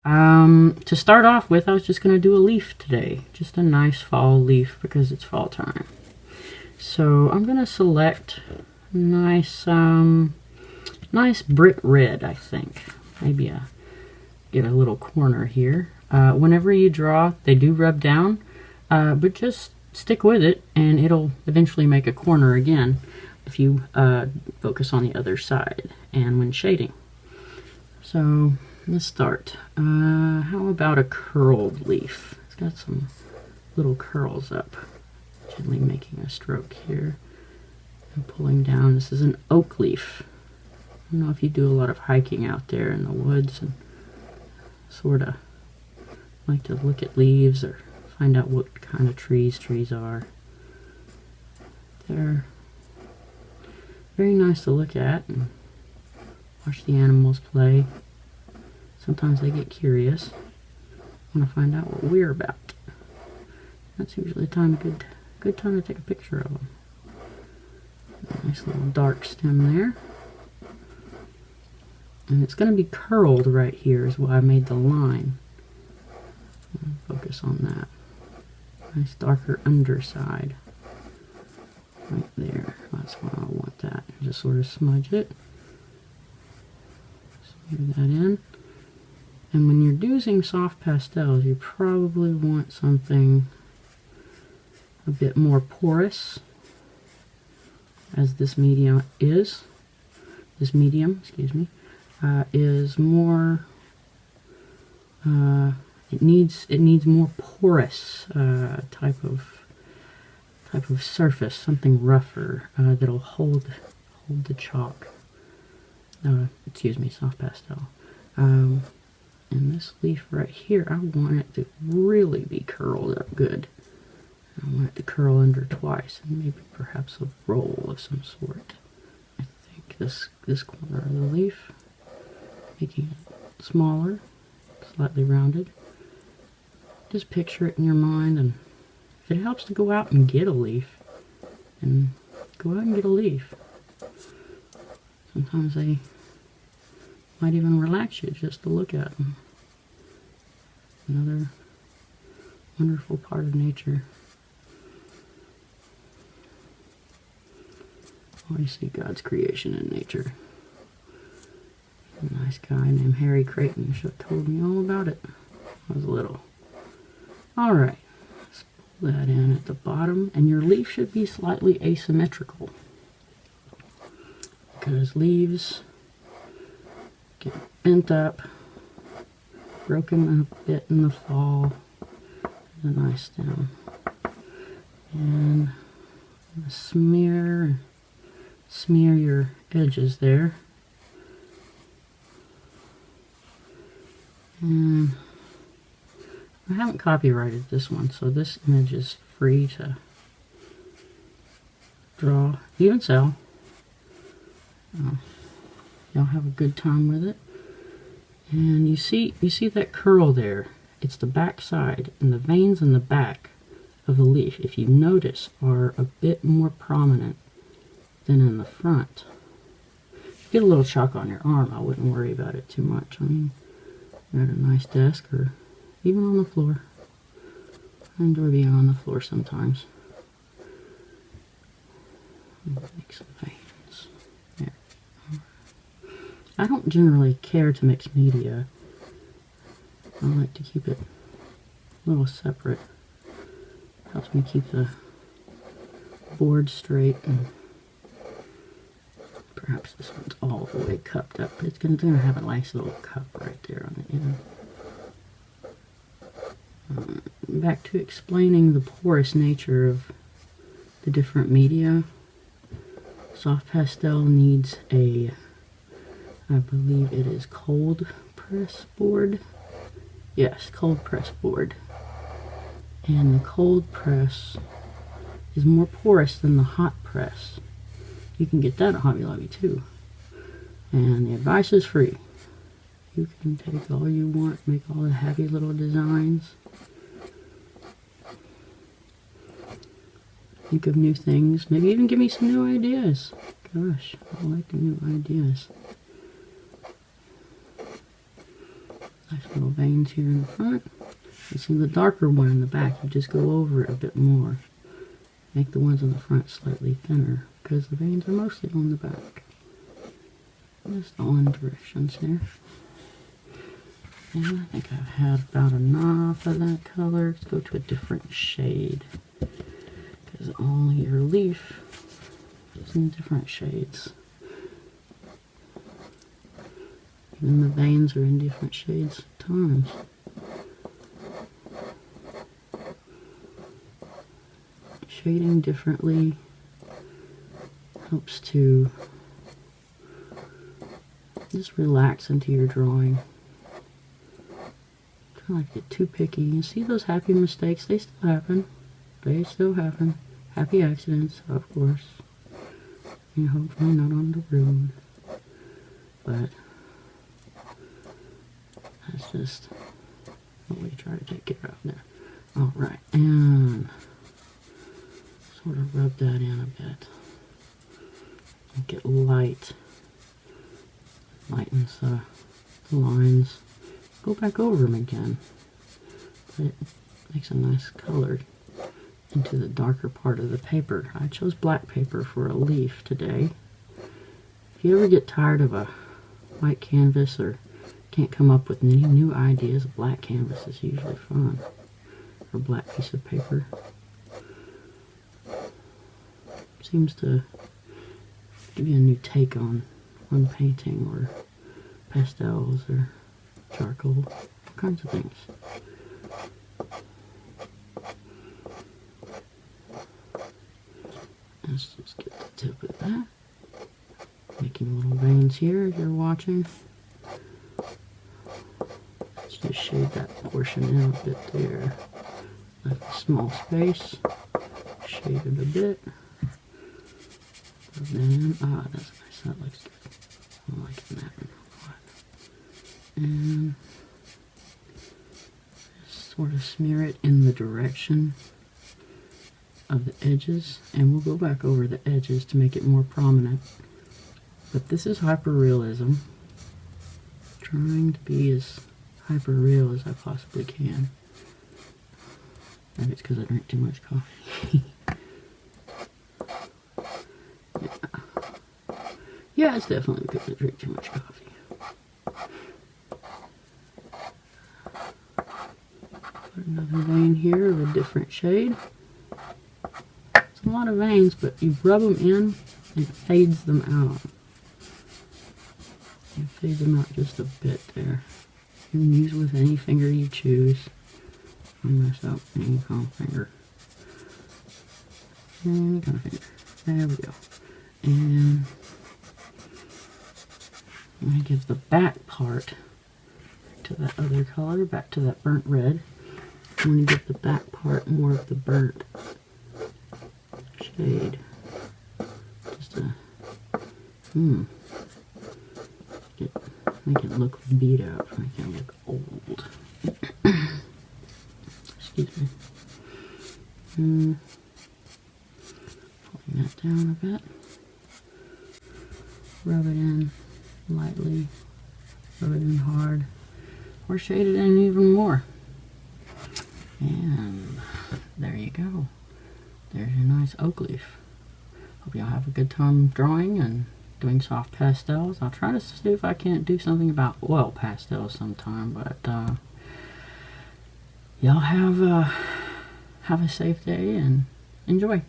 To start off with, I was just going to do a leaf today. Just a nice fall leaf because it's fall time. So I'm going to select nice, nice brick red, I think. Maybe get a little corner here. Whenever you draw, they do rub down, but just stick with it and it'll eventually make a corner again if you focus on the other side and when shading. So let's start. How about a curled leaf? It's got some little curls up. Gently making a stroke here and pulling down. This is an oak leaf. I don't know if you do a lot of hiking out there in the woods and sort of like to look at leaves or find out what kind of trees are. They're very nice to look at and watch the animals play. Sometimes they get curious, want to find out what we're about. That's usually a good time to take a picture of them. Nice little dark stem there. And it's going to be curled right here is why I made the line. Focus on that. Nice darker underside. Right there. That's why I want that. Just sort of smudge it. Smooth that in. And when you're using soft pastels, you probably want something a bit more porous, as this medium is. This medium, excuse me, is more. It needs more porous type of surface, something rougher that'll hold the chalk. Excuse me, soft pastel. And this leaf right here, I want it to really be curled up good. I want it to curl under twice, and maybe perhaps a roll of some sort. I think this corner of the leaf, making it smaller, slightly rounded. Just picture it in your mind, and if it helps to go out and get a leaf, then go out and get a leaf. Sometimes they might even relax you just to look at them. Another wonderful part of nature. Always see God's creation in nature. A nice guy named Harry Creighton should have told me all about it when I was little. Alright, let's pull that in at the bottom, and your leaf should be slightly asymmetrical because leaves get bent up, broken a bit in the fall. There's a nice stem. And smear your edges there. And I haven't copyrighted this one, so this image is free to draw, even sell. You'll have a good time with it. And you see that curl there? It's the back side, and the veins in the back of the leaf, if you notice, are a bit more prominent than in the front. If you get a little chalk on your arm, I wouldn't worry about it too much. I mean, you're at a nice desk or even on the floor. I enjoy being on the floor sometimes. Make some veins. There. I don't generally care to mix media. I like to keep it a little separate. Helps me keep the board straight, and perhaps this one's all the way cupped up. It's going to have a nice little cup right there on the end. Back to explaining the porous nature of the different media. Soft pastel needs a, I believe it is cold press board. Yes, cold press board. And the cold press is more porous than the hot press. You can get that at Hobby Lobby too. And the advice is free. You can take all you want, make all the happy little designs. Think of new things. Maybe even give me some new ideas. Gosh, I like the new ideas. Nice little veins here in the front. You see the darker one in the back, you just go over it a bit more. Make the ones on the front slightly thinner because the veins are mostly on the back. Just all in directions here. And I think I've had about enough of that color. Let's go to a different shade. Because all your leaf is in different shades. Even the veins are in different shades at times. Shading differently helps to just relax into your drawing. Kind of like get too picky. You see those happy mistakes? They still happen. They still happen. Happy accidents, of course. And hopefully not on the road. But that's just what we try to take care of there. Alright, and sort of rub that in a bit. Make it light. Lightens the lines. Go back over them again. It makes a nice color into the darker part of the paper. I chose black paper for a leaf today. If you ever get tired of a white canvas or can't come up with any new ideas, a black canvas is usually fun. Or a black piece of paper. Seems to give you a new take on painting or pastels or charcoal, all kinds of things. Let's just get the tip of that. Making little veins here as you're watching. Let's just shade that portion in a bit there. Left a small space. Shade it a bit. And then, that's nice. That looks good. I'm liking that one a lot. And just sort of smear it in the direction of the edges, and we'll go back over the edges to make it more prominent. But this is hyperrealism. Trying to be as hyper-real as I possibly can. Maybe it's because I drink too much coffee. Yeah, it's definitely because I drink too much coffee. Put another vein here of a different shade. It's a lot of veins, but you rub them in and it fades them out. You fade them out just a bit there. You can use with any finger you choose. I'll mess up any kind of finger. Any kind of finger. There we go. And I'm going to give the back part to that other color, back to that burnt red. I'm going to give the back part more of the burnt shade. Just to make it look beat up, make it look old. Excuse me. Pulling that down a bit. Rub it in lightly, rub it in hard, or shade it in even more. And there you go. There's your nice oak leaf. Hope y'all have a good time drawing and doing soft pastels. I'll try to see if I can't do something about oil pastels sometime, but y'all have a safe day and enjoy.